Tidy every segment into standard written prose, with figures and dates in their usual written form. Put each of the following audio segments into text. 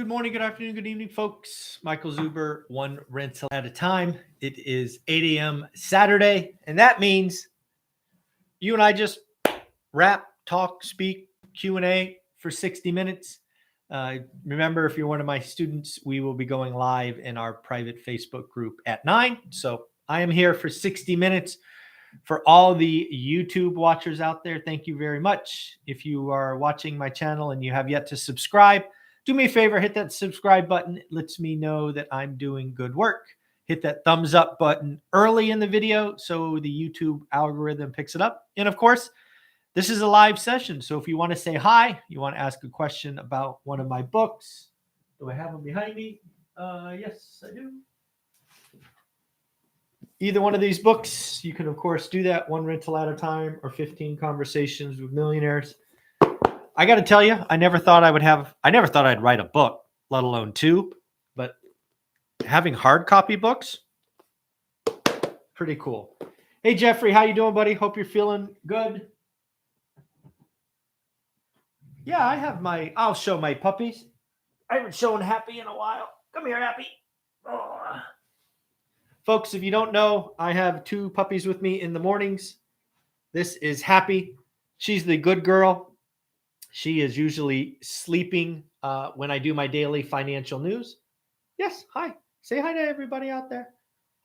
Good morning, good afternoon, good evening, folks. Michael Zuber, one rental at a time. It is 8 a.m. Saturday, and that means you and I just rap, talk, speak, Q&A for 60 minutes. Remember, if you're one of my students, we will be going live in our private Facebook group at 9. So I am here for 60 minutes. For all the YouTube watchers out there, thank you very much. If you are watching my channel and you have yet to subscribe, do me a favor, hit that subscribe button. It lets me know that I'm doing good work. Hit that thumbs up button early in the video so the YouTube algorithm picks it up. And of course, this is a live session. So if you want to say hi, you want to ask a question about one of my books. Do I have them behind me? Yes, I do. Either one of these books, you can, of course, do that, One Rental at a Time or 15 Conversations with Millionaires. I got to tell you, I never thought I'd write a book, let alone two, but having hard copy books, pretty cool. Hey, Jeffrey, how you doing, buddy? Hope you're feeling good. Yeah, I'll show my puppies. I haven't shown Happy in a while. Come here, Happy. Oh. Folks, if you don't know, I have two puppies with me in the mornings. This is Happy. She's the good girl. She is usually sleeping when I do my daily financial news. Yes, hi. Say hi to everybody out there.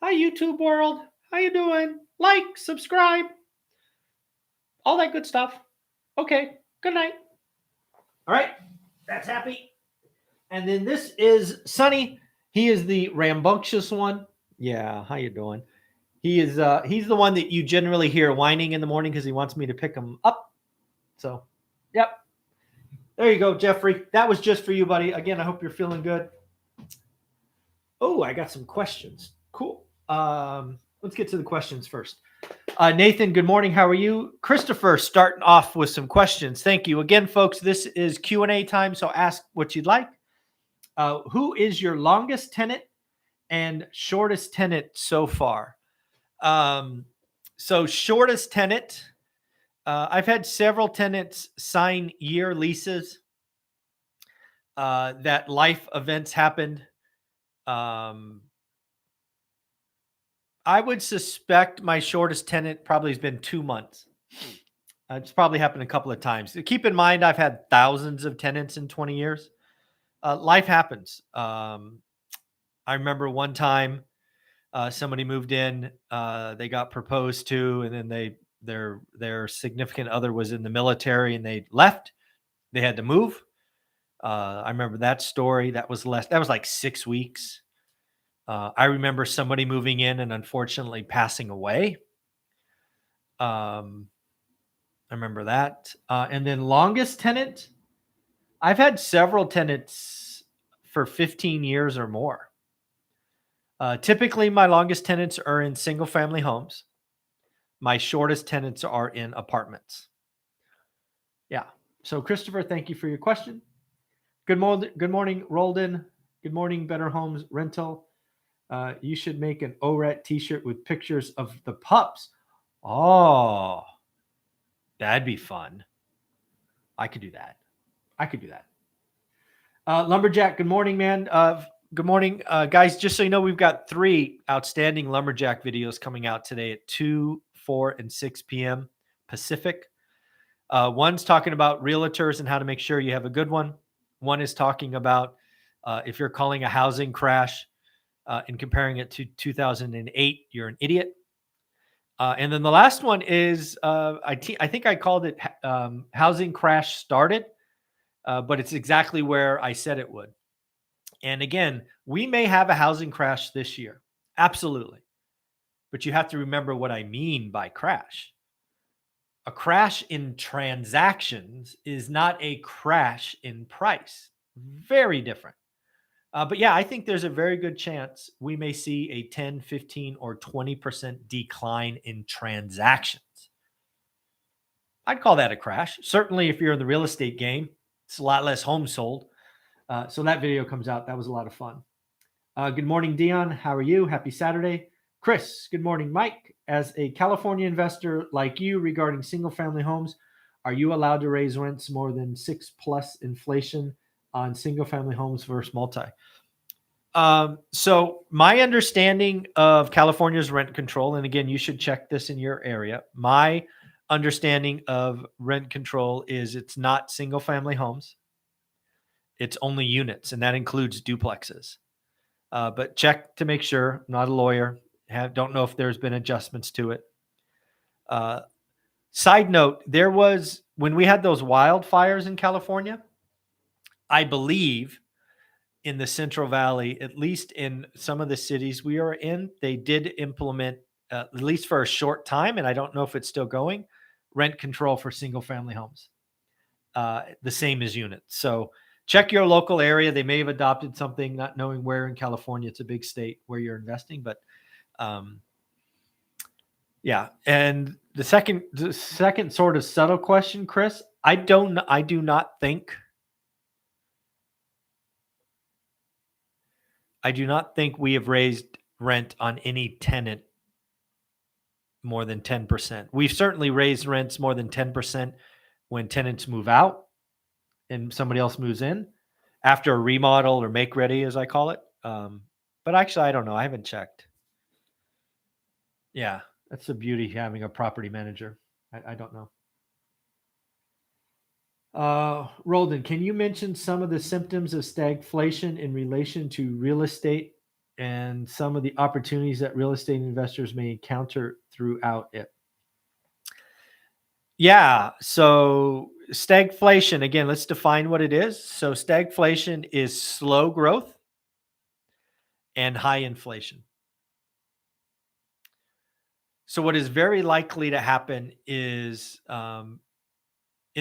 Hi, YouTube world. How you doing? Like, subscribe, all that good stuff. Okay, good night. All right, that's Happy. And then this is Sonny. He is the rambunctious one. Yeah, how you doing? He's the one that you generally hear whining in the morning because he wants me to pick him up. So, yep. There you go, Jeffrey. That was just for you, buddy. Again, I hope you're feeling good. Oh, I got some questions. Cool. Let's get to the questions first. Nathan, good morning. How are you? Christopher, starting off with some questions. Thank you. Again, folks, this is Q&A time, so ask what you'd like. Who is your longest tenant and shortest tenant so far? So shortest tenant, I've had several tenants sign year leases that life events happened. I would suspect my shortest tenant probably has been 2 months. It's probably happened a couple of times. Keep in mind, I've had thousands of tenants in 20 years. Life happens. I remember one time somebody moved in, they got proposed to, and then their significant other was in the military and they left. They had to move. I remember that story. That was like 6 weeks. I remember somebody moving in and unfortunately passing away. I remember that. And then longest tenant, I've had several tenants for 15 years or more. Typically, my longest tenants are in single family homes. My shortest tenants are in apartments. Yeah. So, Christopher, thank you for your question. Good morning, Roldan. Good morning, Better Homes Rental. You should make an ORET t-shirt with pictures of the pups. Oh, that'd be fun. I could do that. Lumberjack, good morning, man. Good morning, guys. Just so you know, we've got 3 outstanding Lumberjack videos coming out today at 2, 4, and 6 p.m. Pacific. One's talking about realtors and how to make sure you have a good one. One is talking about if you're calling a housing crash and comparing it to 2008, you're an idiot. And then the last one is, I think I called it Housing Crash Started, but it's exactly where I said it would. And again, we may have a housing crash this year. Absolutely. But you have to remember what I mean by crash. A crash in transactions is not a crash in price. Very different. But yeah, I think there's a very good chance we may see a 10, 15, or 20% decline in transactions. I'd call that a crash. Certainly, if you're in the real estate game, it's a lot less homes sold. So that video comes out. That was a lot of fun. Good morning, Dion. How are you? Happy Saturday. Chris, good morning. Mike, as a California investor like you regarding single family homes, are you allowed to raise rents more than 6+ inflation on single family homes versus multi. So my understanding of California's rent control, and again, you should check this in your area. My understanding of rent control is it's not single family homes. It's only units, and that includes duplexes. But check to make sure. I'm not a lawyer. Don't know if there's been adjustments to it. Side note, there was, when we had those wildfires in California, I believe in the Central Valley, at least in some of the cities we are in, they did implement, at least for a short time, and I don't know if it's still going, rent control for single family homes, the same as units. So check your local area. They may have adopted something, not knowing where in California. It's a big state where you're investing, but yeah. And the second sort of subtle question, Chris, I do not think we have raised rent on any tenant more than 10%. We've certainly raised rents more than 10% when tenants move out and somebody else moves in after a remodel or make ready, as I call it. But actually, I don't know. I haven't checked. Yeah, that's the beauty of having a property manager. I don't know. Roldan, can you mention some of the symptoms of stagflation in relation to real estate and some of the opportunities that real estate investors may encounter throughout it? Yeah. So stagflation, again, let's define what it is. So stagflation is slow growth and high inflation. So what is very likely to happen is in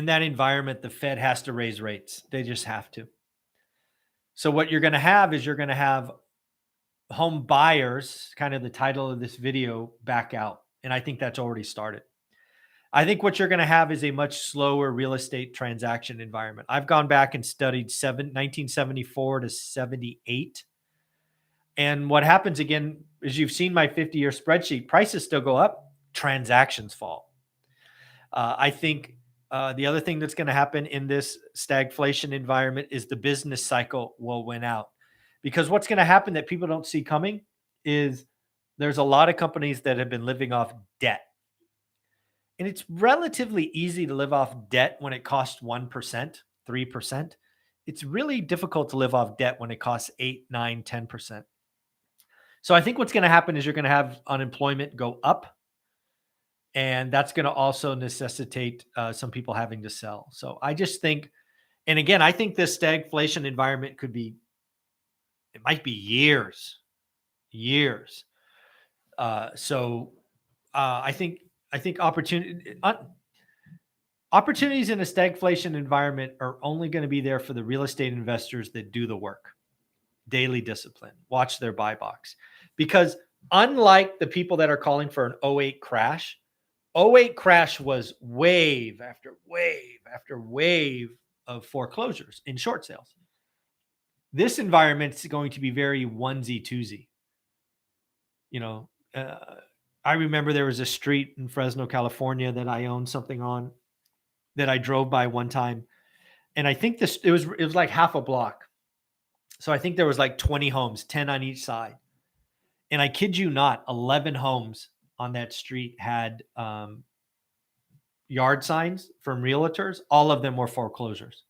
that environment, the Fed has to raise rates. They just have to. So what you're going to have is you're going to have home buyers, kind of the title of this video, back out. And I think that's already started. I think what you're going to have is a much slower real estate transaction environment. I've gone back and studied 1974 to 78. And what happens again is you've seen my 50-year spreadsheet, prices still go up, transactions fall. I think the other thing that's going to happen in this stagflation environment is the business cycle will win out. Because what's going to happen that people don't see coming is there's a lot of companies that have been living off debt. And it's relatively easy to live off debt when it costs 1%, 3%. It's really difficult to live off debt when it costs 8, 9, 10%. So I think what's going to happen is you're going to have unemployment go up. And that's going to also necessitate some people having to sell. So I just think, and again, I think this stagflation environment it might be years. I think opportunities in a stagflation environment are only going to be there for the real estate investors that do the work, daily discipline, watch their buy box. Because unlike the people that are calling for an 08 crash, 08 crash was wave after wave after wave of foreclosures in short sales. This environment is going to be very onesie twosie. I remember there was a street in Fresno, California that I owned something on that I drove by one time. And I think it was like half a block. So I think there was like 20 homes, 10 on each side. And I kid you not, 11 homes on that street had yard signs from realtors. All of them were foreclosures.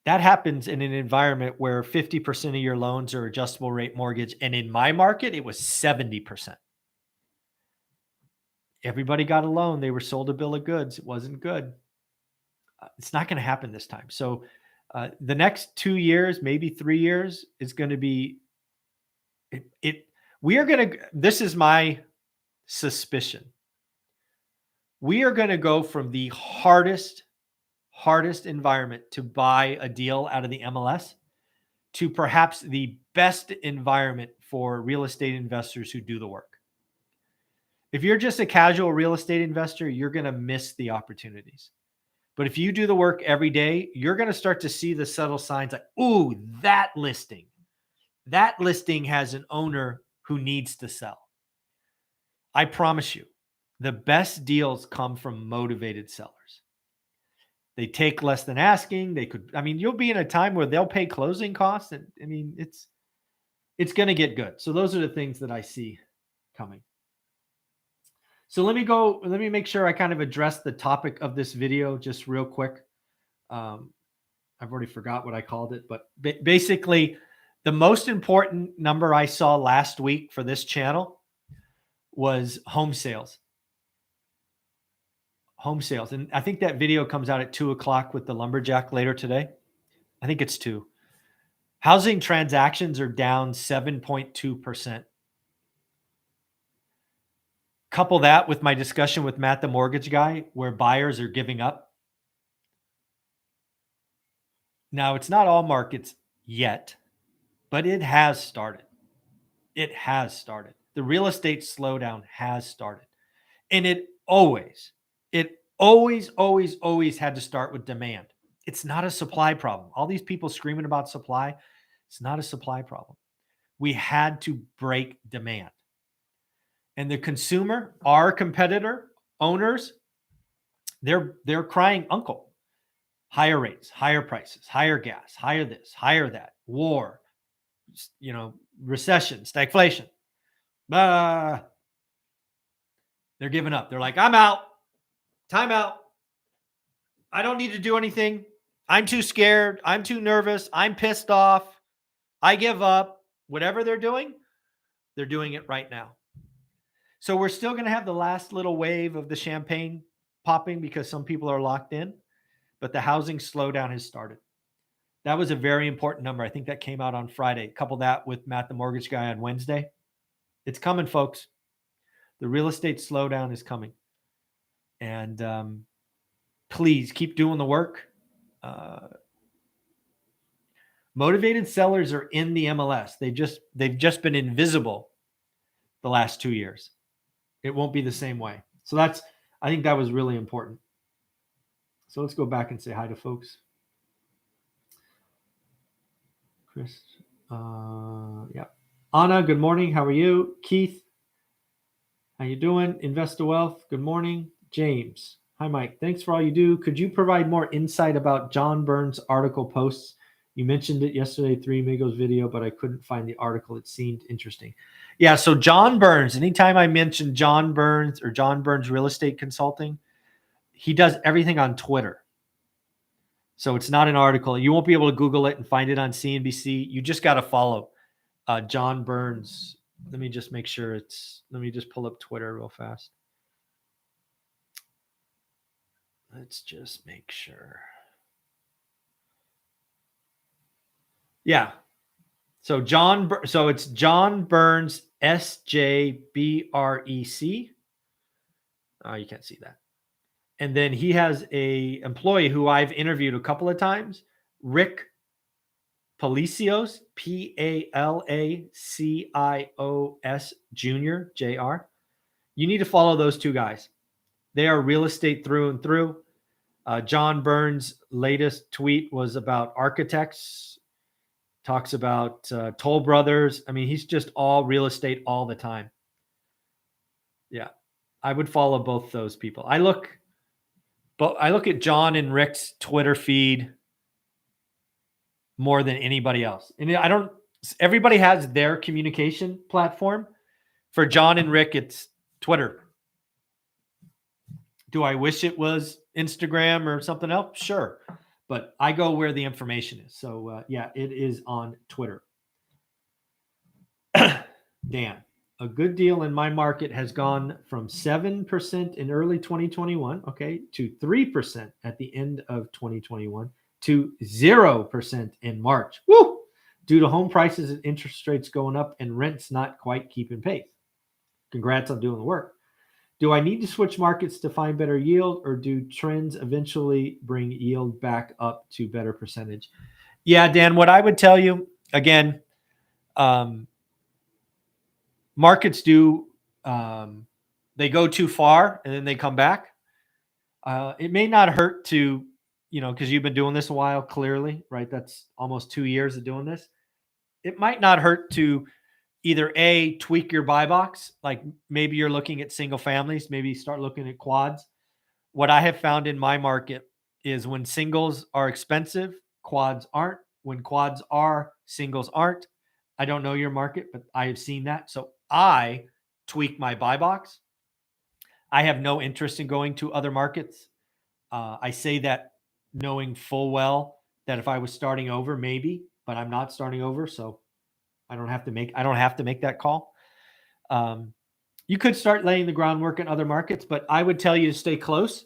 That happens in an environment where 50% of your loans are adjustable rate mortgage. And in my market, it was 70%. Everybody got a loan. They were sold a bill of goods. It wasn't good. It's not going to happen this time. So the next 2 years, maybe 3 years, is going to be this is my suspicion. We are going to go from the hardest environment to buy a deal out of the MLS to perhaps the best environment for real estate investors who do the work. If you're just a casual real estate investor, you're going to miss the opportunities. But if you do the work every day, you're going to start to see the subtle signs like, ooh, that listing has an owner who needs to sell. I promise you, the best deals come from motivated sellers. They take less than asking. They could, I mean, you'll be in a time where they'll pay closing costs. And I mean, it's going to get good. So those are the things that I see coming. So let me make sure I kind of address the topic of this video just real quick. I've already forgot what I called it, but basically the most important number I saw last week for this channel was home sales. Home sales. And I think that video comes out at 2:00 with the lumberjack later today. I think it's 2. Housing transactions are down 7.2%. Couple that with my discussion with Matt, the mortgage guy, where buyers are giving up. Now, it's not all markets yet, but it has started. It has started. The real estate slowdown has started. And it always had to start with demand. It's not a supply problem. All these people screaming about supply, it's not a supply problem. We had to break demand. And the consumer, our competitor, owners, they're crying uncle. Higher rates, higher prices, higher gas, higher this, higher that, war, recession, stagflation. They're giving up. They're like, I'm out. Time out. I don't need to do anything. I'm too scared. I'm too nervous. I'm pissed off. I give up. Whatever they're doing it right now. So we're still going to have the last little wave of the champagne popping because some people are locked in, but the housing slowdown has started. That was a very important number. I think that came out on Friday. Couple that with Matt, the mortgage guy, on Wednesday. It's coming, folks. The real estate slowdown is coming. And please keep doing the work. Motivated sellers are in the MLS. They've just been invisible the last 2 years. It won't be the same way. So I think that was really important. So let's go back and say hi to folks. Chris, yeah. Anna, good morning. How are you? Keith, how you doing? Investor Wealth, good morning. James, hi Mike. Thanks for all you do. Could you provide more insight about John Burns' article posts? You mentioned it yesterday, 3 Amigos video, but I couldn't find the article. It seemed interesting. Yeah, so John Burns, anytime I mention John Burns or John Burns Real Estate Consulting, he does everything on Twitter. So it's not an article. You won't be able to Google it and find it on CNBC. You just got to follow John Burns. Let me just make sure let me just pull up Twitter real fast. Let's just make sure. Yeah. So it's John Burns, SJBREC. Oh, you can't see that. And then he has a employee who I've interviewed a couple of times, Rick Palacios, Palacios Jr., Jr. You need to follow those two guys. They are real estate through and through. John Burns' latest tweet was about architects, talks about Toll Brothers. I mean, he's just all real estate all the time. Yeah, I would follow both those people. I look at John and Rick's Twitter feed more than anybody else. And everybody has their communication platform. For John and Rick, it's Twitter. Do I wish it was Instagram or something else? Sure. But I go where the information is. So, yeah, it is on Twitter. Dan, a good deal in my market has gone from 7% in early 2021, okay, to 3% at the end of 2021 to 0% in March. Woo! Due to home prices and interest rates going up and rents not quite keeping pace. Congrats on doing the work. Do I need to switch markets to find better yield, or do trends eventually bring yield back up to better percentage? Yeah, Dan, what I would tell you, again, markets do, they go too far and then they come back. It may not hurt to, because you've been doing this a while, clearly, right? That's almost 2 years of doing this. It might not hurt to either tweak your buy box, like maybe you're looking at single families, maybe start looking at quads. What I have found in my market is when singles are expensive, quads aren't. When quads are, singles aren't. I don't know your market, but I have seen that. So I tweak my buy box. I have no interest in going to other markets. I say that knowing full well that if I was starting over, maybe, but I'm not starting over, so I don't have to make that call. You could start laying the groundwork in other markets, but I would tell you to stay close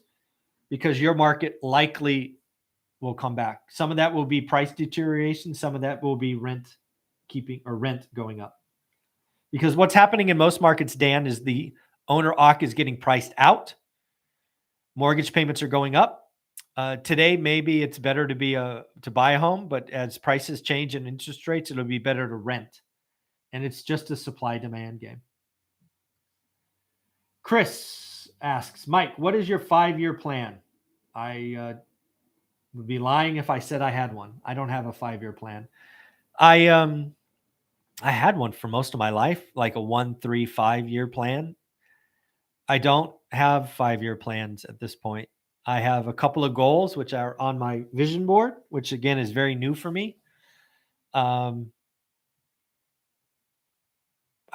because your market likely will come back. Some of that will be price deterioration. Some of that will be rent going up. Because what's happening in most markets, Dan, is the owner occ is getting priced out. Mortgage payments are going up. Today, maybe it's better to buy a home, but as prices change and interest rates, it'll be better to rent. And it's just a supply-demand game. Chris asks, Mike, what is your 5-year plan? I would be lying if I said I had one. I don't have a 5-year plan. I had one for most of my life, like a 1, 3, 5-year plan. I don't have 5-year plans at this point. I have a couple of goals, which are on my vision board, which again is very new for me. I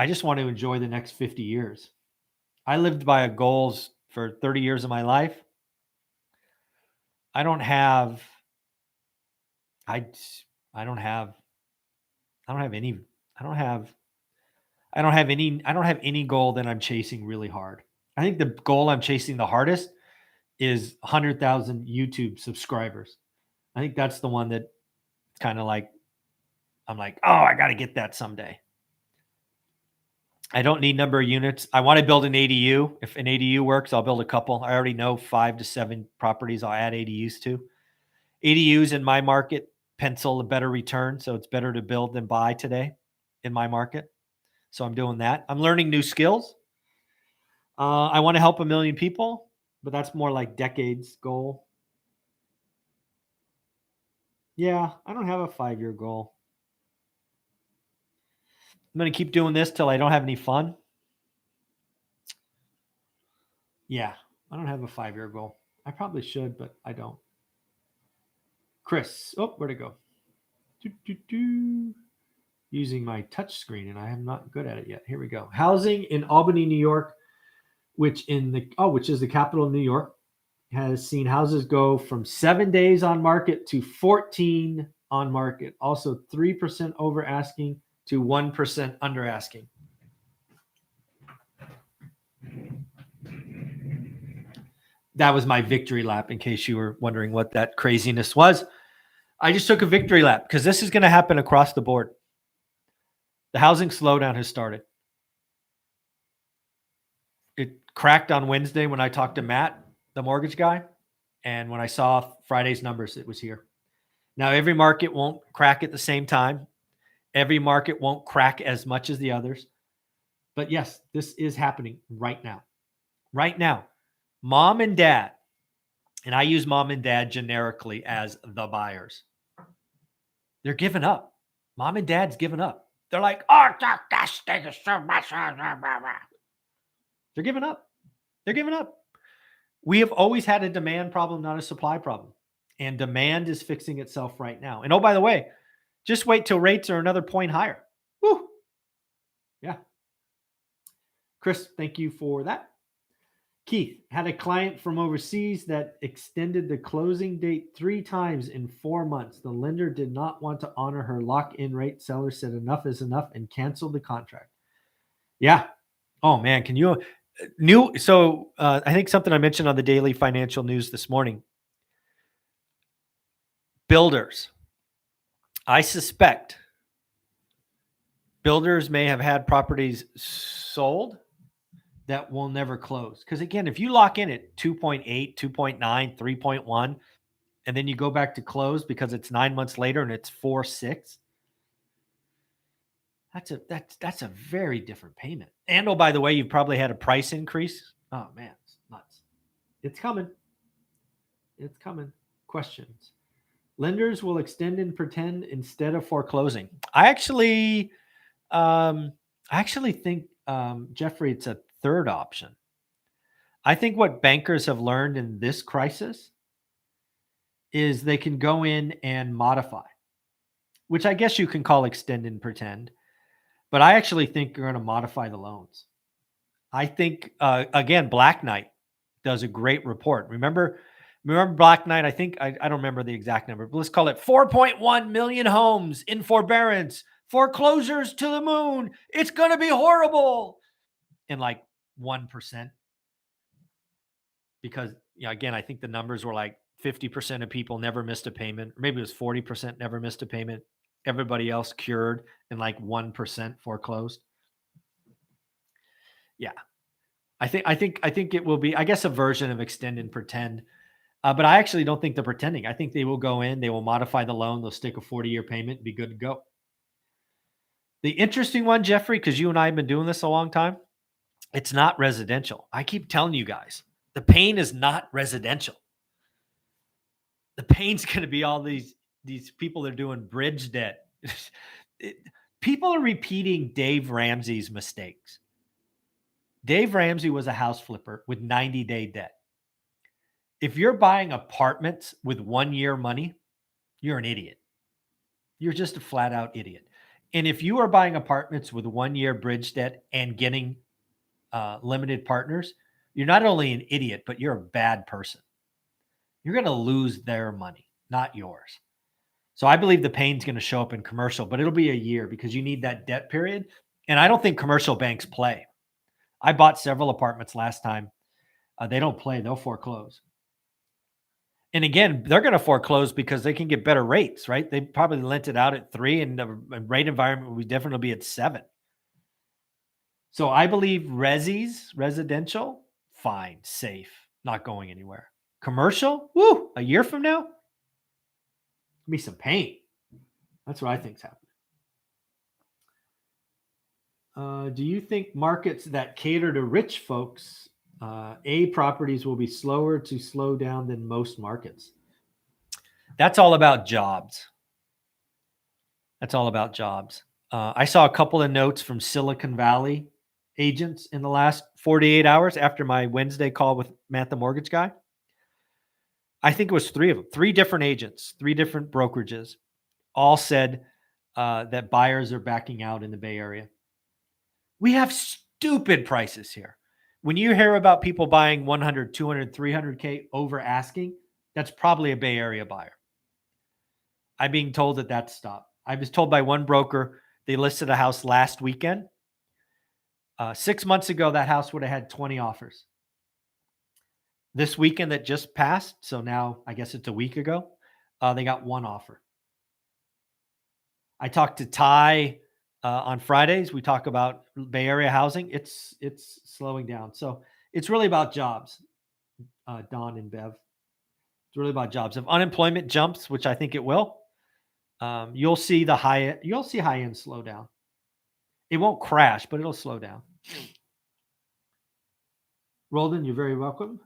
just want to enjoy the next 50 years. I lived by goals for 30 years of my life. I don't have any goal that I'm chasing really hard. I think the goal I'm chasing the hardest is 100,000 YouTube subscribers. I think that's the one that it's kind of like, I'm like, oh, I got to get that someday. I don't need number of units. I want to build an ADU. If an ADU works, I'll build a couple. I already know 5 to 7 properties I'll add ADUs to. ADUs in my market pencil a better return. So it's better to build than buy today in my market. So I'm doing that. I'm learning new skills. I want to help 1 million people, but that's more like decades goal. Yeah, I don't have a 5-year goal. I'm going to keep doing this till I don't have any fun. Yeah, I don't have a 5-year goal. I probably should, but I don't. Chris, oh, where'd it go? Using my touch screen, and I am not good at it yet. Here we go. Housing in Albany, New York, which is the capital of New York, has seen houses go from 7 days on market to 14 on market. Also 3% over asking to 1% under asking. That was my victory lap, in case you were wondering what that craziness was. I just took a victory lap because this is going to happen across the board. The housing slowdown has started. It cracked on Wednesday when I talked to Matt, the mortgage guy. And when I saw Friday's numbers, it was here. Now, every market won't crack at the same time. Every market won't crack as much as the others. But yes, this is happening right now. Right now, mom and dad, and I use mom and dad generically as the buyers, they're giving up. Mom and dad's giving up. They're like, oh, that thing is so much. They're giving up. They're giving up. We have always had a demand problem, not a supply problem. And demand is fixing itself right now. And oh, by the way, just wait till rates are another point higher. Woo. Yeah. Chris, thank you for that. Keith, had a client from overseas that extended the closing date 3 times in 4 months. The lender did not want to honor her lock-in rate. Seller said enough is enough and canceled the contract. Yeah. Oh, man. Can you... I think something I mentioned on the daily financial news this morning. Builders. I suspect builders may have had properties sold that will never close. Because again, if you lock in at 2.8, 2.9, 3.1, and then you go back to close because it's 9 months later and it's 4.6, that's a very different payment. And oh, by the way, you've probably had a price increase. Oh man, it's nuts. It's coming. It's coming. Questions. Lenders will extend and pretend instead of foreclosing. I actually think, Jeffrey, it's a third option. I think what bankers have learned in this crisis is they can go in and modify, which I guess you can call extend and pretend. But I actually think you're going to modify the loans. I think, again, Black Knight does a great report. Remember Black Knight? I think, I don't remember the exact number, but let's call it 4.1 million homes in forbearance, foreclosures to the moon. It's going to be horrible. And like 1%. Because, again, I think the numbers were like 50% of people never missed a payment. Or maybe it was 40% never missed a payment. Everybody else cured, and like 1% foreclosed. Yeah. I think it will be, I guess, a version of extend and pretend. But I actually don't think they're pretending. I think they will go in, they will modify the loan, they'll stick a 40-year payment and be good to go. The interesting one, Jeffrey, because you and I have been doing this a long time, it's not residential. I keep telling you guys, the pain is not residential. The pain's going to be all these people that are doing bridge debt. People are repeating Dave Ramsey's mistakes. Dave Ramsey was a house flipper with 90-day debt. If you're buying apartments with 1 year money, you're an idiot. You're just a flat out idiot. And if you are buying apartments with 1 year bridge debt and getting limited partners, you're not only an idiot, but you're a bad person. You're going to lose their money, not yours. So I believe the pain's going to show up in commercial, but it'll be a year because you need that debt period. And I don't think commercial banks play. I bought several apartments last time. They don't play. They'll foreclose. And again, they're going to foreclose because they can get better rates, right? They probably lent it out at 3 and the rate environment will definitely be at 7. So I believe residential, fine, safe, not going anywhere. Commercial, woo, a year from now, be some pain. That's what I think's happening. Do you think markets that cater to rich folks, properties will be slower to slow down than most markets? That's all about jobs. That's all about jobs. I saw a couple of notes from Silicon Valley agents in the last 48 hours after my Wednesday call with Matt, the mortgage guy. I think it was 3 of them, 3 different agents, 3 different brokerages, all said that buyers are backing out in the Bay Area. We have stupid prices here. When you hear about people buying 100, 200, 300K over asking, that's probably a Bay Area buyer. I'm being told that that's stopped. I was told by one broker, they listed a house last weekend. 6 months ago, that house would have had 20 offers. This weekend that just passed, so now I guess it's a week ago, they got 1 offer. I talked to Ty on Fridays. We talk about Bay Area housing. It's slowing down. So it's really about jobs, Don and Bev. It's really about jobs. If unemployment jumps, which I think it will, you'll see high-end slow down. It won't crash, but it'll slow down. Roldan, you're very welcome.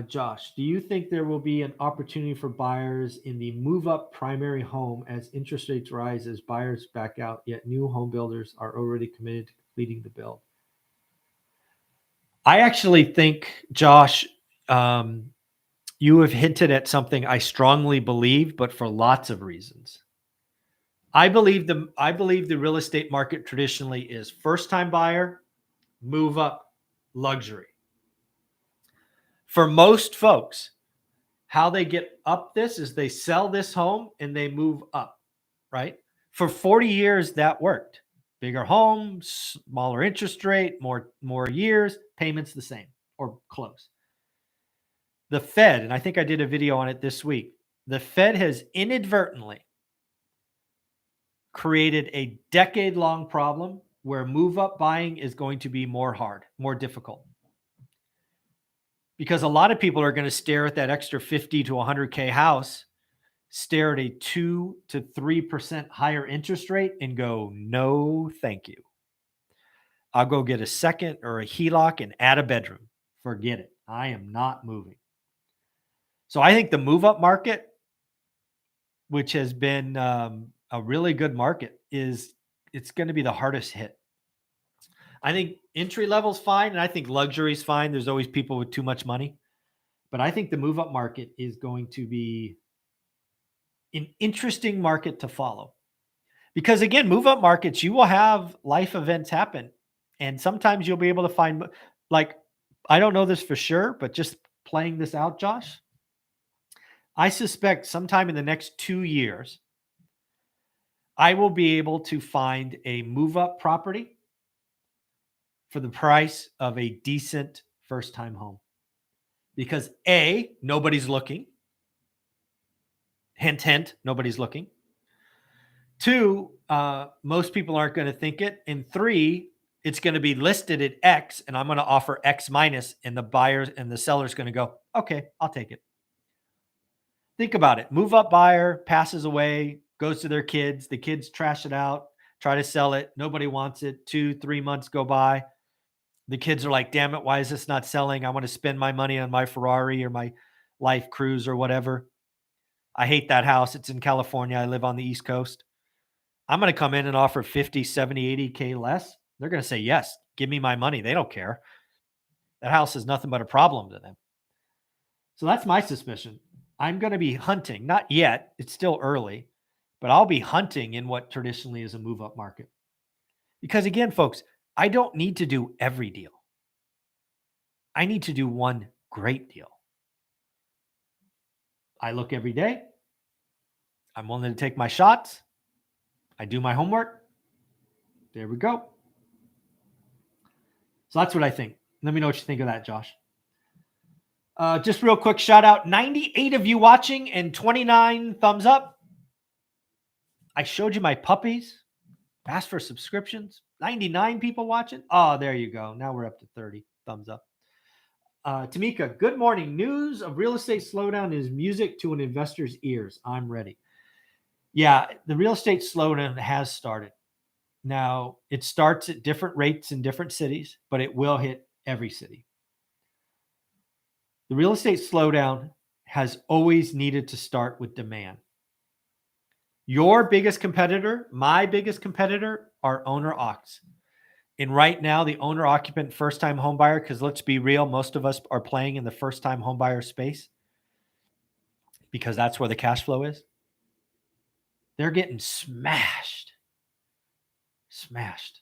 Josh, do you think there will be an opportunity for buyers in the move-up primary home as interest rates rise as buyers back out, yet new home builders are already committed to completing the build? I actually think, Josh, you have hinted at something I strongly believe, but for lots of reasons. I believe the real estate market traditionally is first-time buyer, move up, luxury. For most folks, how they get up this is they sell this home and they move up, right? For 40 years, that worked. Bigger home, smaller interest rate, more years, payments the same or close. The Fed, and I think I did a video on it this week, the Fed has inadvertently created a decade-long problem where move-up buying is going to be more difficult. Because a lot of people are going to stare at that extra 50 to 100K house, stare at a 2 to 3% higher interest rate and go, no, thank you. I'll go get a second or a HELOC and add a bedroom. Forget it. I am not moving. So I think the move-up market, which has been a really good market, it's going to be the hardest hit. I think entry level is fine, and I think luxury is fine. There's always people with too much money. But I think the move up market is going to be an interesting market to follow. Because again, move up markets, you will have life events happen. And sometimes you'll be able to find, like, I don't know this for sure, but just playing this out, Josh, I suspect sometime in the next 2 years, I will be able to find a move up property for the price of a decent first time home. Because A, nobody's looking. Hint, hint, nobody's looking. 2, most people aren't going to think it. And 3, it's going to be listed at X and I'm going to offer X minus, and the buyers and the seller's going to go, okay, I'll take it. Think about it. Move up buyer passes away, goes to their kids. The kids trash it out, try to sell it. Nobody wants it. 2-3 months go by. The kids are like, damn it, why is this not selling? I want to spend my money on my Ferrari or my Life Cruise or whatever. I hate that house. It's in California. I live on the East Coast. I'm going to come in and offer 50, 70, 80K less. They're going to say, yes, give me my money. They don't care. That house is nothing but a problem to them. So that's my suspicion. I'm going to be hunting, not yet. It's still early, but I'll be hunting in what traditionally is a move up market. Because again, folks, I don't need to do every deal. I need to do one great deal. I look every day. I'm willing to take my shots. I do my homework. There we go. So that's what I think. Let me know what you think of that, Josh. Just real quick shout out. 98 of you watching and 29 thumbs up. I showed you my puppies. Asked for subscriptions. 99 people watching. Oh, there you go. Now we're up to 30 thumbs up. Tamika, good morning. News of real estate slowdown is music to an investor's ears. I'm ready. Yeah, the real estate slowdown has started. Now, it starts at different rates in different cities, but it will hit every city. The real estate slowdown has always needed to start with demand. Your biggest competitor, my biggest competitor, are owner-occs. And right now, the owner-occupant first-time home buyer, because let's be real, most of us are playing in the first-time home buyer space because that's where the cash flow is. They're getting smashed. Smashed.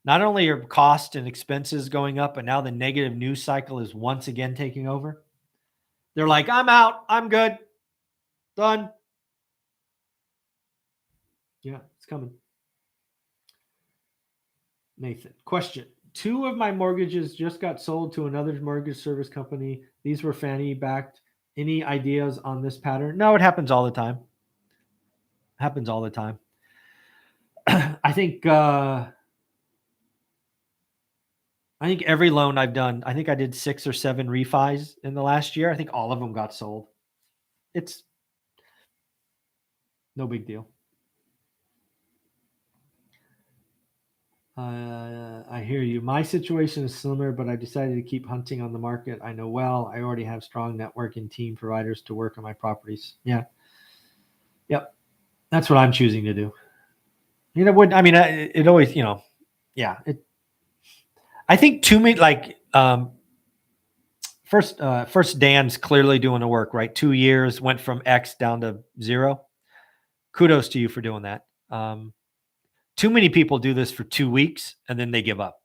Not only are costs and expenses going up, but now the negative news cycle is once again taking over. They're like, I'm out. I'm good. Done. Yeah, it's coming. Nathan, question. 2 of my mortgages just got sold to another mortgage service company. These were Fannie backed. Any ideas on this pattern? No, it happens all the time. Happens all the time. I think every loan I've done, I think I did 6 or 7 refis in the last year. I think all of them got sold. It's no big deal. I hear you. My situation is similar, but I decided to keep hunting on the market. I know well. I already have strong network and team providers to work on my properties. Yeah. Yep. That's what I'm choosing to do. You know, it always, yeah. I think too many, like, first Dan's clearly doing the work, right? 2 years, went from X down to 0. Kudos to you for doing that. Too many people do this for 2 weeks and then they give up.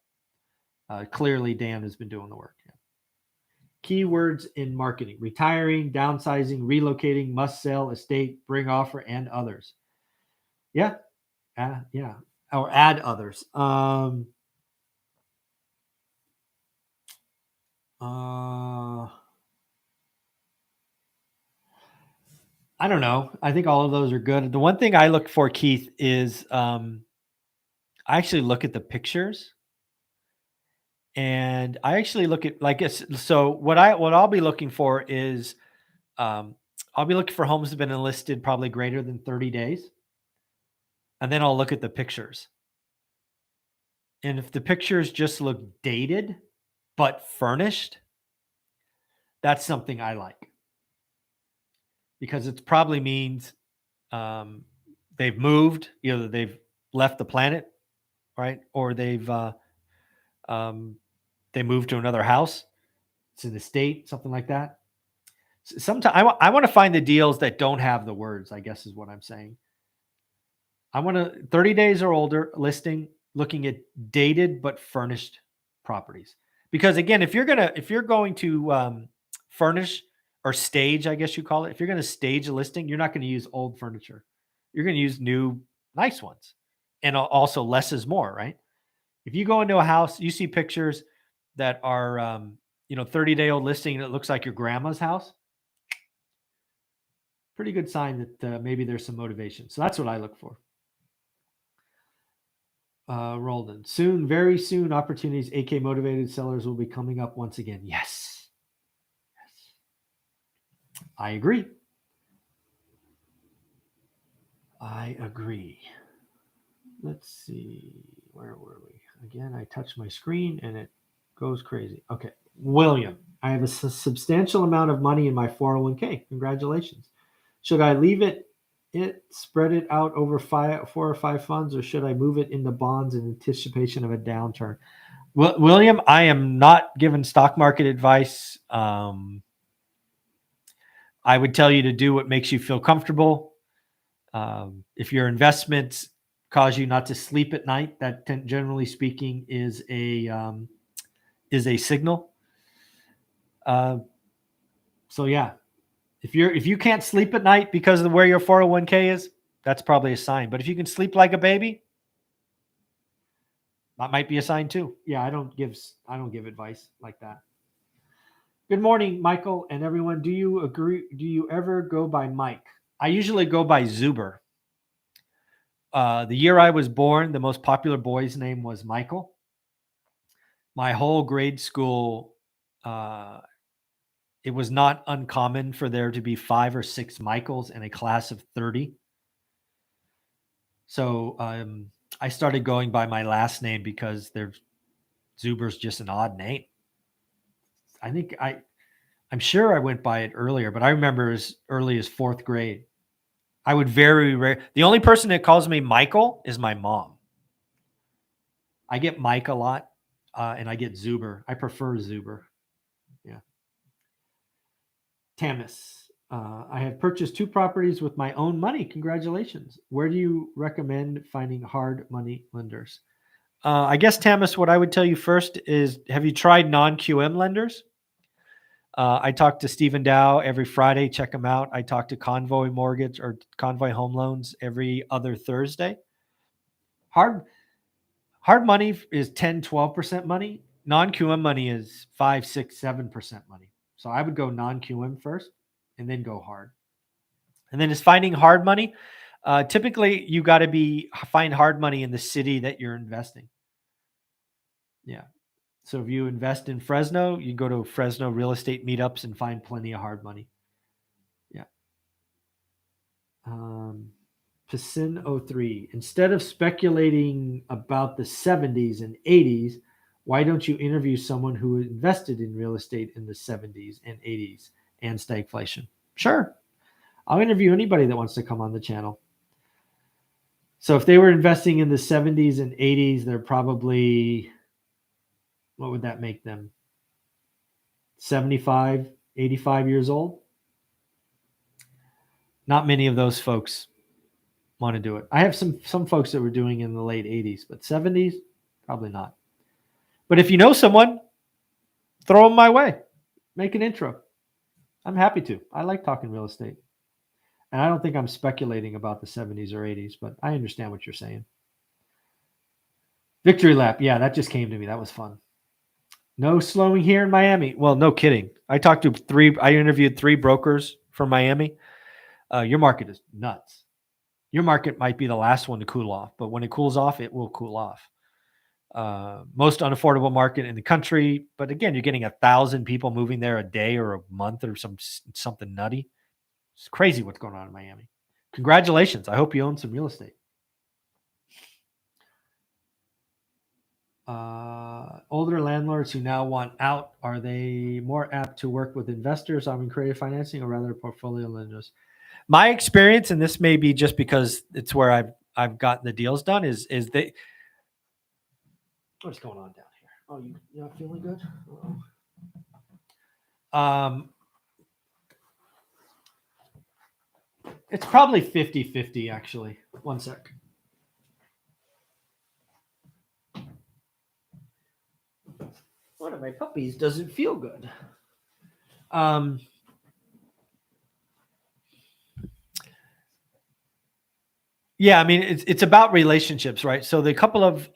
Clearly, Dan has been doing the work. Yeah. Keywords in marketing: retiring, downsizing, relocating, must sell, estate, bring offer, and others. Yeah. Yeah. Or add others. I don't know. I think all of those are good. The one thing I look for, Keith, is I actually look at the pictures, and I actually look at so what I'll be looking for is I'll be looking for homes that have been enlisted probably greater than 30 days, and then I'll look at the pictures. And if the pictures just look dated but furnished, that's something I like, because it probably means they've moved, either they've left the planet, right? Or they moved to another house. It's in the state, something like that. Sometimes I want to find the deals that don't have the words, I guess is what I'm saying. I want to 30 days or older listing, looking at dated but furnished properties. Because again, if you're going to furnish or stage, I guess you call it, if you're going to stage a listing, you're not going to use old furniture. You're going to use new, nice ones. And also less is more, right? If you go into a house, you see pictures that are 30-day-old listing and it looks like your grandma's house. Pretty good sign that maybe there's some motivation. So that's what I look for. Roldan. Soon, very soon, opportunities, AK motivated sellers will be coming up once again. Yes. I agree. Let's see. Where were we? Again, I touched my screen and it goes crazy. Okay. William, I have a substantial amount of money in my 401k. Congratulations. Should I leave it spread it out over 4 or 5 funds, or should I move it into bonds in anticipation of a downturn? Well, William, I am not giving stock market advice. I would tell you to do what makes you feel comfortable. If your investments cause you not to sleep at night, that generally speaking is a signal. So yeah, if you can't sleep at night because of where your 401k is, that's probably a sign. But if you can sleep like a baby, that might be a sign too. Yeah, I don't give advice like that. Good morning, Michael and everyone. Do you agree? Do you ever go by Mike? I usually go by Zuber. The year I was born, the most popular boy's name was Michael. My whole grade school, it was not uncommon for there to be 5 or 6 Michaels in a class of 30. So I started going by my last name because Zuber's just an odd name. I'm sure I went by it earlier, but I remember as early as 4th grade. I would the only person that calls me Michael is my mom. I get Mike a lot, and I get Zuber. I prefer Zuber. Yeah. Tamis, I have purchased 2 properties with my own money. Congratulations. Where do you recommend finding hard money lenders? I guess, Tamis, what I would tell you first is, have you tried non-QM lenders? I talk to Stephen Dow every Friday. Check him out. I talk to Convoy Mortgage or Convoy Home Loans every other Thursday. Hard money is 10, 12% money. Non-QM money is 5, 6, 7% money. So I would go non-QM first and then go hard. And then is finding hard money. Typically, you got to find hard money in the city that you're investing. Yeah. So if you invest in Fresno, you go to Fresno real estate meetups and find plenty of hard money. Yeah. Pacin 03. Instead of speculating about the 70s and 80s, why don't you interview someone who invested in real estate in the 70s and 80s and stagflation? Sure. I'll interview anybody that wants to come on the channel. So if they were investing in the 70s and 80s, they're probably, what would that make them? 75, 85 years old? Not many of those folks want to do it. I have some folks that were doing in the late 80s, but 70s, probably not. But if you know someone, throw them my way. Make an intro. I'm happy to. I like talking real estate. And I don't think I'm speculating about the 70s or 80s, but I understand what you're saying. Victory lap. Yeah, that just came to me. That was fun. No slowing here in Miami. Well, no kidding. I interviewed 3 brokers from Miami. Your market is nuts. Your market might be the last one to cool off, but when it cools off, it will cool off. Most unaffordable market in the country. But again, you're getting 1,000 people moving there a day or a month or something nutty. It's crazy what's going on in Miami. Congratulations. I hope you own some real estate. Older landlords who now want out, are they more apt to work with investors on creative financing or rather portfolio lenders? My experience, and this may be just because it's where I've gotten the deals done, is they. What's going on down here? Oh, you're not feeling good? It's probably 50-50 actually. One sec. One of my puppies doesn't feel good. Yeah, I mean it's about relationships, right? So the couple of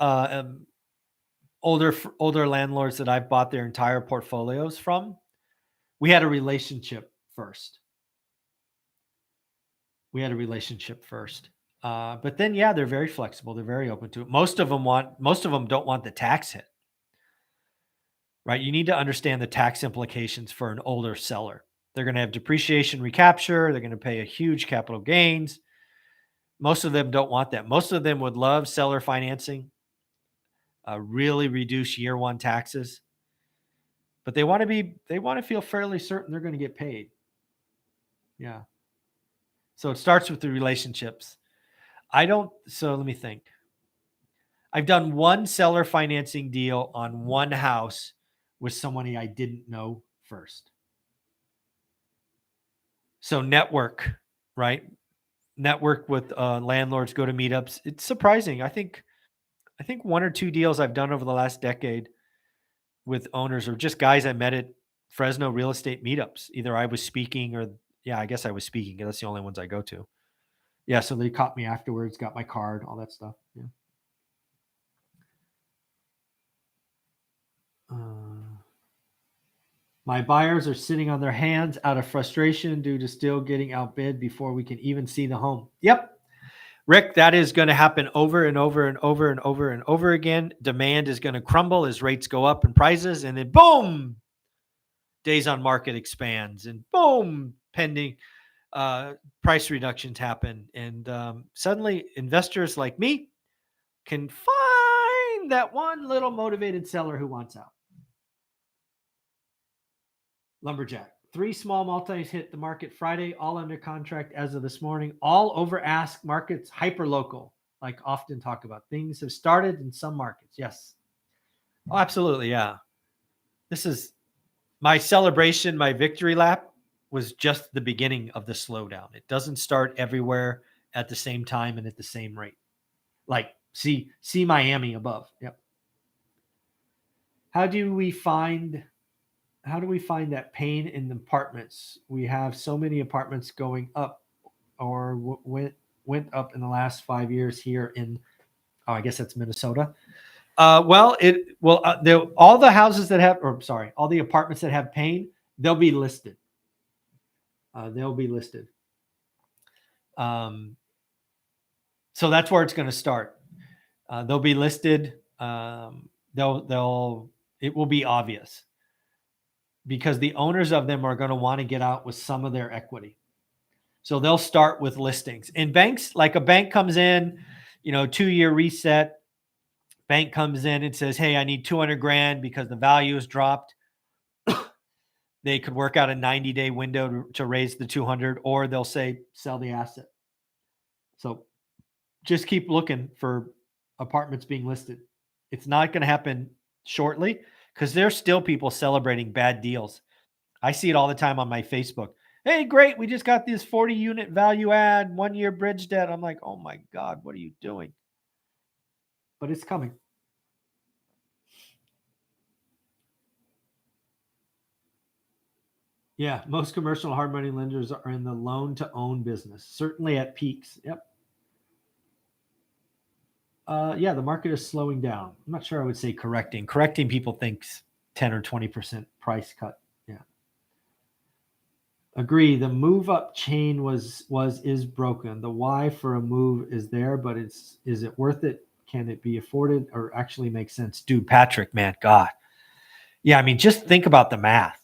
older landlords that I've bought their entire portfolios from, we had a relationship first. But then, yeah, they're very flexible. They're very open to it. Most of them don't want the tax hit, right? You need to understand the tax implications for an older seller. They're going to have depreciation recapture. They're going to pay a huge capital gains. Most of them don't want that. Most of them would love seller financing, really reduce year one taxes, but they want to feel fairly certain they're going to get paid. Yeah. So it starts with the relationships. So let me think. I've done one seller financing deal on one house with somebody I didn't know first. So network, right? Network with landlords, go to meetups. It's surprising. I think one or two deals I've done over the last decade with owners or just guys I met at Fresno real estate meetups. Either I was speaking or I guess I was speaking. That's the only ones I go to. Yeah, so they caught me afterwards, got my card, all that stuff. Yeah. My buyers are sitting on their hands out of frustration due to still getting outbid before we can even see the home. Yep. Rick, that is going to happen over and over and over and over and over again. Demand is going to crumble as rates go up in prices, and then boom, days on market expands, and boom, pending price reductions happen. And suddenly investors like me can find that one little motivated seller who wants out. Lumberjack. 3 small multis hit the market Friday, all under contract as of this morning, all over ask markets, hyper local, like often talk about. Things have started in some markets. Yes. Oh, absolutely. Yeah. This is my celebration, my victory lap was just the beginning of the slowdown. It doesn't start everywhere at the same time and at the same rate. Like see Miami above. Yep. How do we find that pain in the apartments? We have so many apartments going up or went up in the last 5 years here in, I guess that's Minnesota. All the houses that have, all the apartments that have pain, they'll be listed. So that's where it's going to start. They'll be listed. It will be obvious because the owners of them are going to want to get out with some of their equity. So they'll start with listings. And banks, like a bank comes in, 2-year reset. Bank comes in and says, hey, I need 200 grand because the value has dropped. They could work out a 90-day window to raise the 200, or they'll say, sell the asset. So just keep looking for apartments being listed. It's not going to happen shortly because there's still people celebrating bad deals. I see it all the time on my Facebook. Hey, great. We just got this 40 unit value add, 1-year bridge debt. I'm like, oh my God, what are you doing? But it's coming. Yeah, most commercial hard money lenders are in the loan to own business, certainly at peaks. Yep. Yeah, the market is slowing down. I'm not sure I would say correcting. Correcting, people thinks 10 or 20% price cut. Yeah. Agree. The move up chain is broken. The why for a move is there, but is it worth it? Can it be afforded or actually make sense? Dude, Patrick, man, God. Yeah, I mean, just think about the math.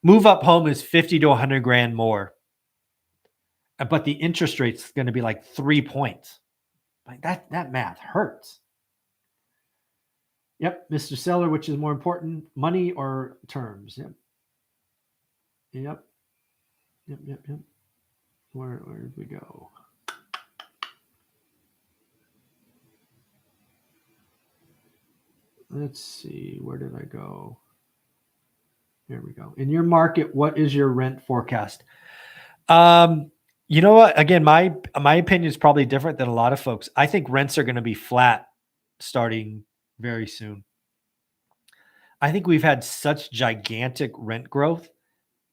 Move up home is 50 to 100 grand more, but the interest rate's going to be like 3 points. Like that math hurts. Yep, Mr. Seller, which is more important, money or terms? Yep. Where did we go? Let's see. Where did I go? Here we go. In your market, what is your rent forecast? You know what? Again, my opinion is probably different than a lot of folks. I think rents are going to be flat starting very soon. I think we've had such gigantic rent growth,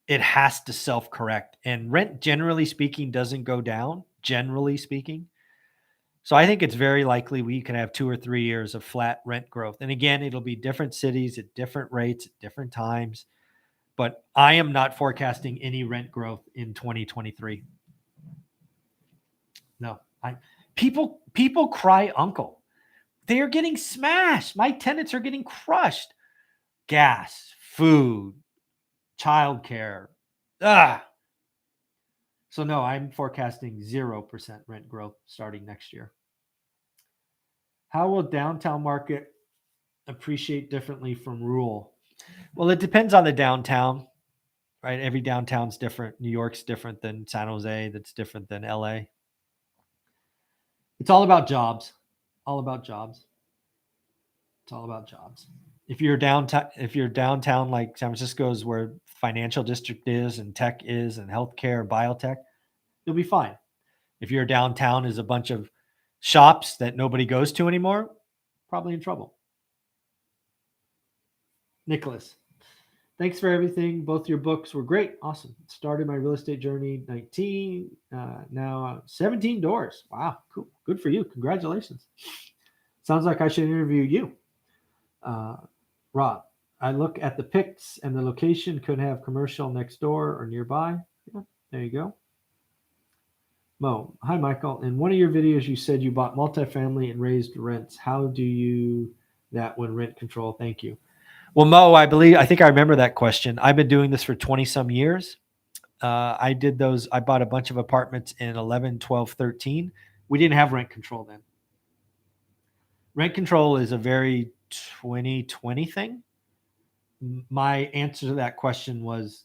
it has to self-correct. And rent, generally speaking, doesn't go down, generally speaking. So I think it's very likely we can have 2 or 3 years of flat rent growth. And again, it'll be different cities at different rates at different times. But I am not forecasting any rent growth in 2023. No. People cry uncle. They are getting smashed. My tenants are getting crushed. Gas, food, childcare. Ah. So no, I'm forecasting 0% rent growth starting next year. How will downtown market appreciate differently from rural? Well, it depends on the downtown, right? Every downtown's different. New York's different than San Jose. That's different than LA. It's all about jobs. All about jobs. It's all about jobs. If you're downtown like San Francisco is where financial district is and tech is and healthcare, biotech, you'll be fine. If your downtown is a bunch of shops that nobody goes to anymore, probably in trouble. Nicholas, thanks for everything. Both your books were great. Awesome. Started my real estate journey 19, now 17 doors. Wow, cool. Good for you. Congratulations. Sounds like I should interview you. Rob, I look at the pics and the location could have commercial next door or nearby. Yeah, there you go. Mo, hi Michael. In one of your videos, you said you bought multifamily and raised rents. How do you that when rent control? Thank you. Well, Mo, I think I remember that question. I've been doing this for 20 some years. I did those. I bought a bunch of apartments in 11, 12, 13. We didn't have rent control then. Rent control is a very 2020 thing. My answer to that question was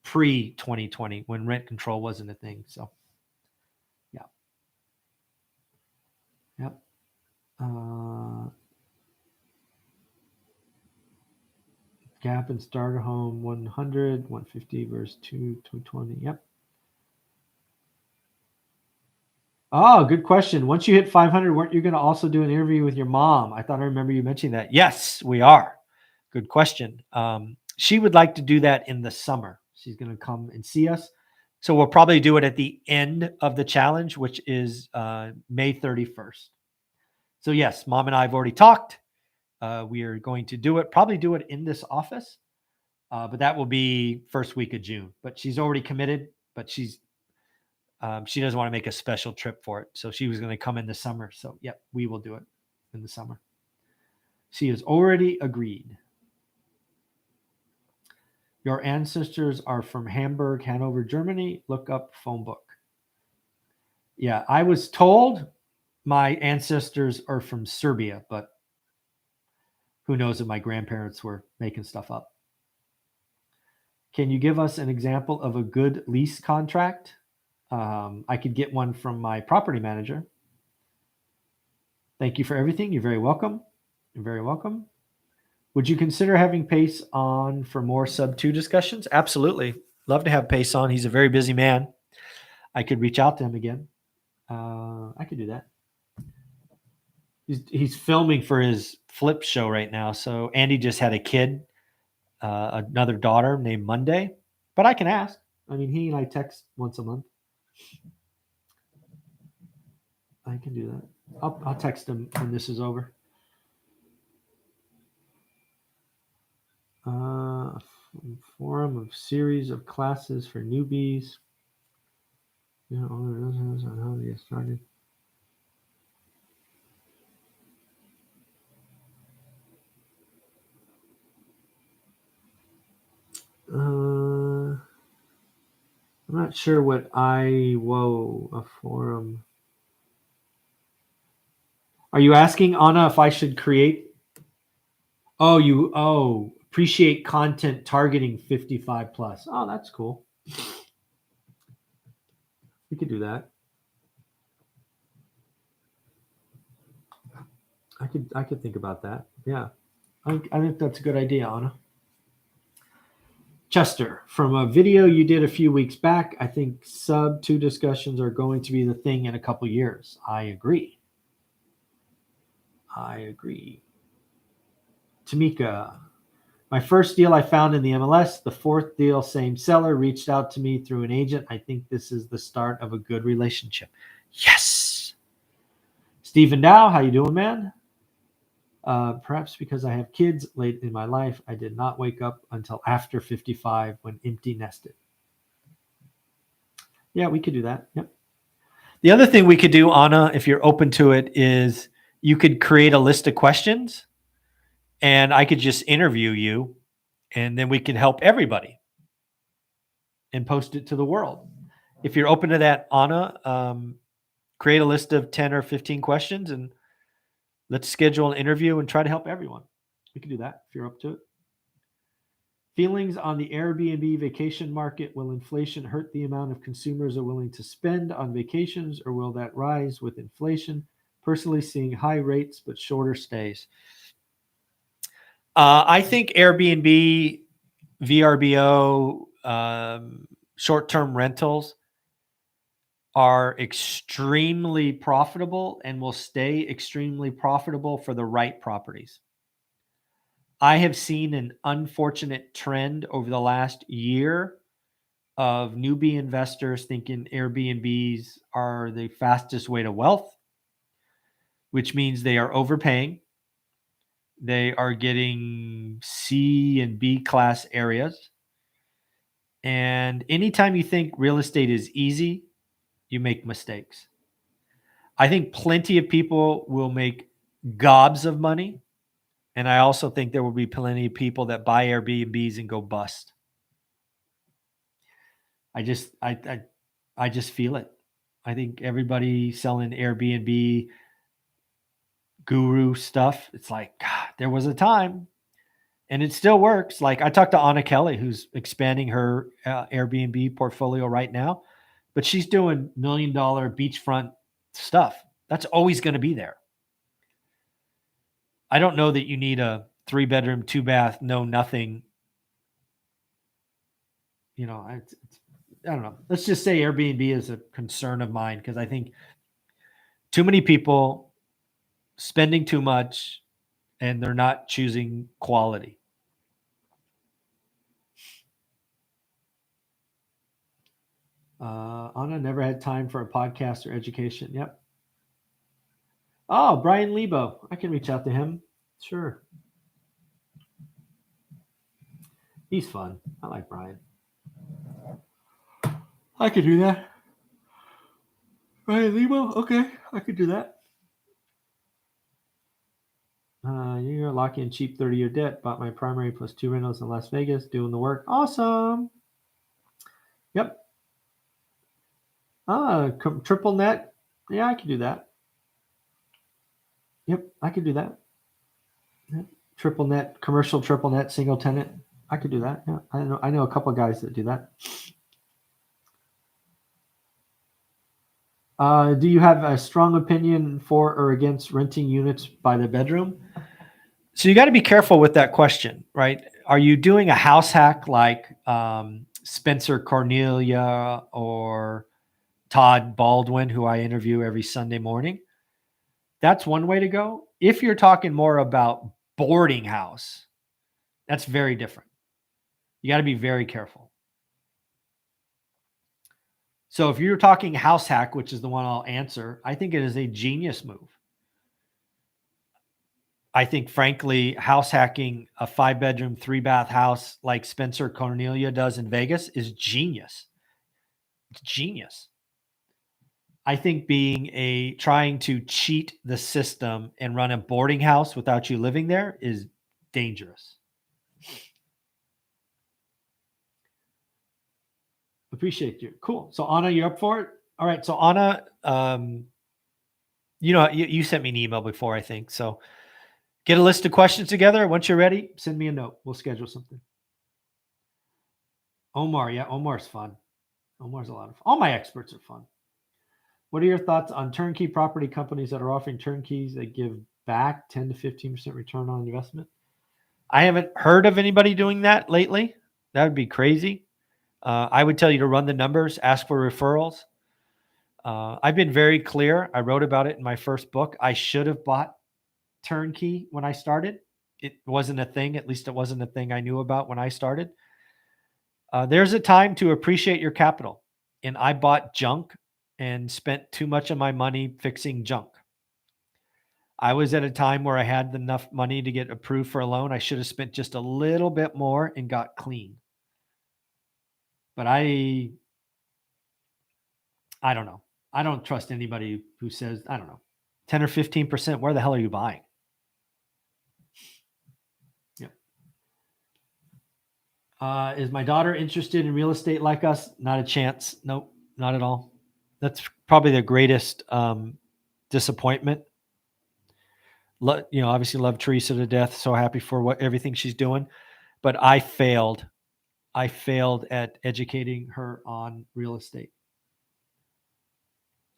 pre 2020 when rent control wasn't a thing. So, yeah. Yep. Gap and starter home 100, 150 versus 220. Yep. Oh, good question. Once you hit 500, weren't you going to also do an interview with your mom? I thought I remember you mentioning that. Yes, we are. Good question. She would like to do that in the summer. She's going to come and see us. So we'll probably do it at the end of the challenge, which is May 31st. So yes, mom and I have already talked. We are going to probably do it in this office, but that will be first week of June. But she's already committed, but she doesn't want to make a special trip for it. So she was going to come in the summer. So yeah, we will do it in the summer. She has already agreed. Your ancestors are from Hamburg, Hanover, Germany. Look up phone book. Yeah, I was told my ancestors are from Serbia, but who knows if my grandparents were making stuff up. Can you give us an example of a good lease contract? I could get one from my property manager. Thank you for everything. You're very welcome. You're very welcome. Would you consider having Pace on for more sub 2 discussions? Absolutely. Love to have Pace on. He's a very busy man. I could reach out to him again. I could do that. He's filming for his flip show right now. So Andy just had a kid, another daughter named Monday, but I can ask. I mean, he and I text once a month. I can do that. I'll text him when this is over. Forum of series of classes for newbies. You know, all the reasons on how to get started. I'm not sure what a forum. Are you asking Anna if I should create? Appreciate content targeting 55 plus. Oh, that's cool. We could do that. I could think about that. Yeah. I think that's a good idea, Anna. Chester, from a video you did a few weeks back, I think sub 2 discussions are going to be the thing in a couple years. I agree. Tamika, my first deal I found in the MLS, the fourth deal, same seller reached out to me through an agent. I think this is the start of a good relationship. Yes. Stephen Dow, how you doing, man? Perhaps because I have kids late in my life, I did not wake up until after 55 when empty nested. Yeah, we could do that. Yep. The other thing we could do, Anna, if you're open to it, is you could create a list of questions and I could just interview you and then we can help everybody and post it to the world. If you're open to that, Anna, create a list of 10 or 15 questions and let's schedule an interview and try to help everyone. We can do that if you're up to it. Feelings on the Airbnb vacation market. Will inflation hurt the amount of consumers are willing to spend on vacations, or will that rise with inflation? Personally seeing high rates but shorter stays. I think Airbnb, VRBO, short-term rentals are extremely profitable and will stay extremely profitable for the right properties. I have seen an unfortunate trend over the last year of newbie investors thinking Airbnbs are the fastest way to wealth, which means they are overpaying. They are getting C and B class areas. And anytime you think real estate is easy, you make mistakes. I think plenty of people will make gobs of money. And I also think there will be plenty of people that buy Airbnbs and go bust. I just feel it. I think everybody selling Airbnb guru stuff, it's like, God, there was a time and it still works. Like I talked to Anna Kelly, who's expanding her Airbnb portfolio right now, but she's doing $1 million beachfront stuff. That's always going to be there. I don't know that you need a 3-bedroom, 2-bath, no nothing. You know, I don't know. Let's just say Airbnb is a concern of mine because I think too many people spending too much and they're not choosing quality. Anna never had time for a podcast or education. Yep. Oh, Brian LeBo. I can reach out to him. Sure. He's fun. I like Brian. I could do that. Brian LeBo? Okay. I could do that. You're locking in cheap 30-year debt. Bought my primary plus 2 rentals in Las Vegas. Doing the work. Awesome. Yep. Triple net. Yeah, I could do that. Yep, I could do that. Yep. Triple net, commercial triple net, single tenant. I could do that. Yeah, I know a couple of guys that do that. Do you have a strong opinion for or against renting units by the bedroom? So you got to be careful with that question, right? Are you doing a house hack like Spencer Cornelia or Todd Baldwin, who I interview every Sunday morning? That's one way to go. If you're talking more about boarding house, that's very different. You got to be very careful. So if you're talking house hack, which is the one I'll answer, I think it is a genius move. I think, frankly, house hacking a 5-bedroom, 3-bath house like Spencer Cornelia does in Vegas is genius. It's genius. I think trying to cheat the system and run a boarding house without you living there is dangerous. Appreciate you. Cool. So Anna, you're up for it? All right. So Anna, you sent me an email before, I think. So get a list of questions together. Once you're ready, send me a note. We'll schedule something. Omar. Yeah. Omar's fun. Omar's a lot of fun. All my experts are fun. What are your thoughts on turnkey property companies that are offering turnkeys that give back 10 to 15% return on investment? I haven't heard of anybody doing that lately. That would be crazy. I would tell you to run the numbers, ask for referrals. I've been very clear. I wrote about it in my first book. I should have bought Turnkey when I started. It wasn't a thing. At least it wasn't a thing I knew about when I started. There's a time to appreciate your capital. And I bought junk and spent too much of my money fixing junk. I was at a time where I had enough money to get approved for a loan. I should have spent just a little bit more and got clean. But I don't know. I don't trust anybody who says, I don't know, 10 or 15%. Where the hell are you buying? Yep. Is my daughter interested in real estate like us? Not a chance. Nope, not at all. That's probably the greatest disappointment. Obviously love Teresa to death. So happy for everything she's doing. But I failed. I failed at educating her on real estate.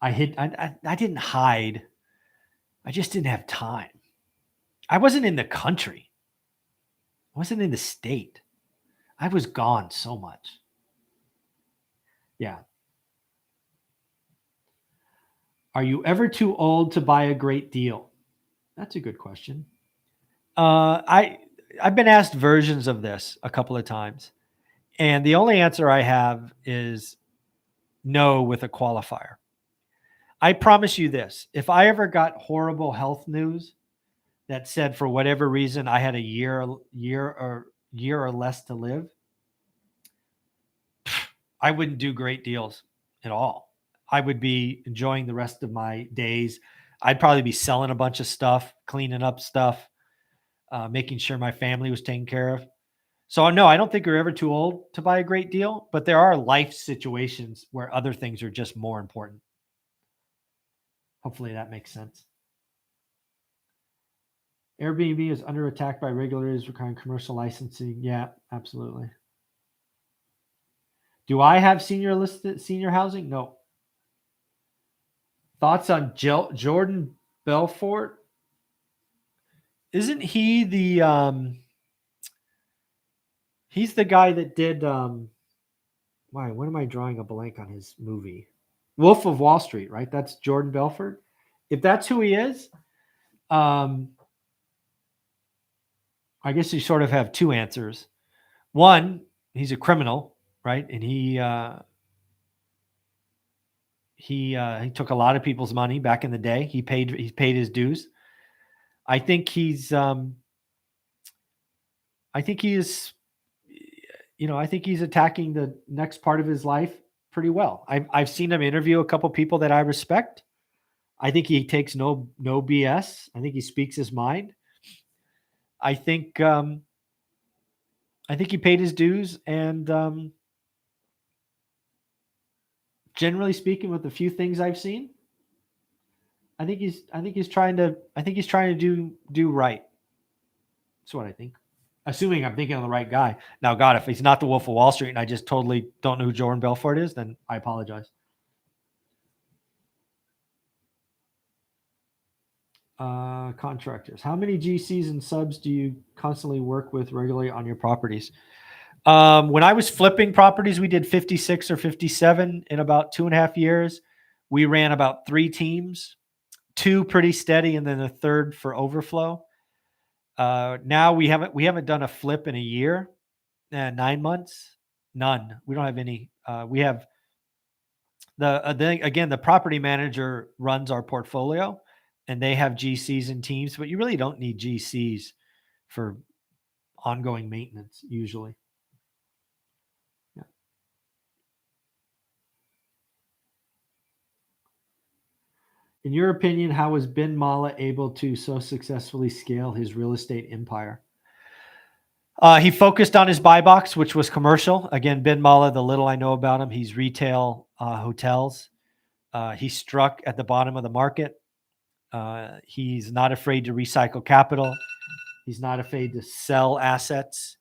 I didn't hide. I just didn't have time. I wasn't in the country. I wasn't in the state. I was gone so much. Yeah. Are you ever too old to buy a great deal? That's a good question. I've been asked versions of this a couple of times, and the only answer I have is no with a qualifier. I promise you this: if I ever got horrible health news that said for whatever reason I had a year or less to live, I wouldn't do great deals at all. I would be enjoying the rest of my days. I'd probably be selling a bunch of stuff, cleaning up stuff, making sure my family was taken care of. So no, I don't think you're ever too old to buy a great deal, but there are life situations where other things are just more important. Hopefully that makes sense. Airbnb is under attack by regulators requiring commercial licensing. Yeah, absolutely. Do I have senior housing? No. Thoughts on Jordan Belfort? Isn't he he's the guy that did why, when am I drawing a blank on his movie? Wolf of Wall Street, right? That's Jordan Belfort. If that's who he is, I guess you sort of have two answers. One, he's a criminal, right? And he took a lot of people's money back in the day. He paid his dues. I think he's I think he is I think he's attacking the next part of his life pretty well. I've seen him interview a couple people that I respect. I think he takes no BS. I think he speaks his mind. I think he paid his dues, and generally speaking, with the few things I've seen, I think he's trying to do right. That's what I think. Assuming I'm thinking of the right guy. Now, God, if he's not the Wolf of Wall Street and I just totally don't know who Jordan Belfort is, then I apologize. Contractors. How many GCs and subs do you constantly work with regularly on your properties? When I was flipping properties, we did 56 or 57 in about 2.5 years. We ran about 3 teams, 2 pretty steady, and then a third for overflow. Now we haven't done a flip in a year, 9 months, none. We don't have any. We have the property manager runs our portfolio, and they have GCs and teams, but you really don't need GCs for ongoing maintenance usually. Yeah. In your opinion, how was Ben Mala able to so successfully scale his real estate empire? He focused on his buy box, which was commercial. Again, Ben Mala, the little I know about him, he's retail hotels. He struck at the bottom of the market. He's not afraid to recycle capital. He's not afraid to sell assets.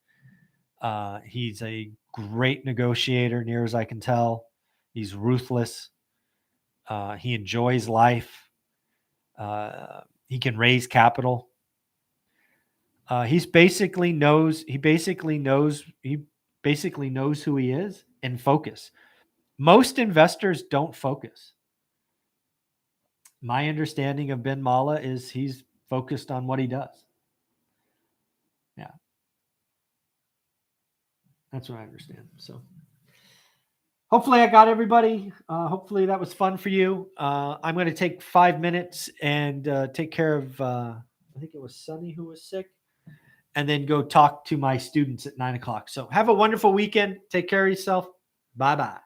He's a great negotiator, near as I can tell. He's ruthless. He enjoys life. He can raise capital. He basically knows basically knows who he is and focus. Most investors don't focus. My understanding of Ben Mala is he's focused on what he does. Yeah. That's what I understand. So hopefully I got everybody. Hopefully that was fun for you. I'm going to take 5 minutes and take care of, I think it was Sunny who was sick, and then go talk to my students at 9 o'clock. So have a wonderful weekend. Take care of yourself. Bye-bye.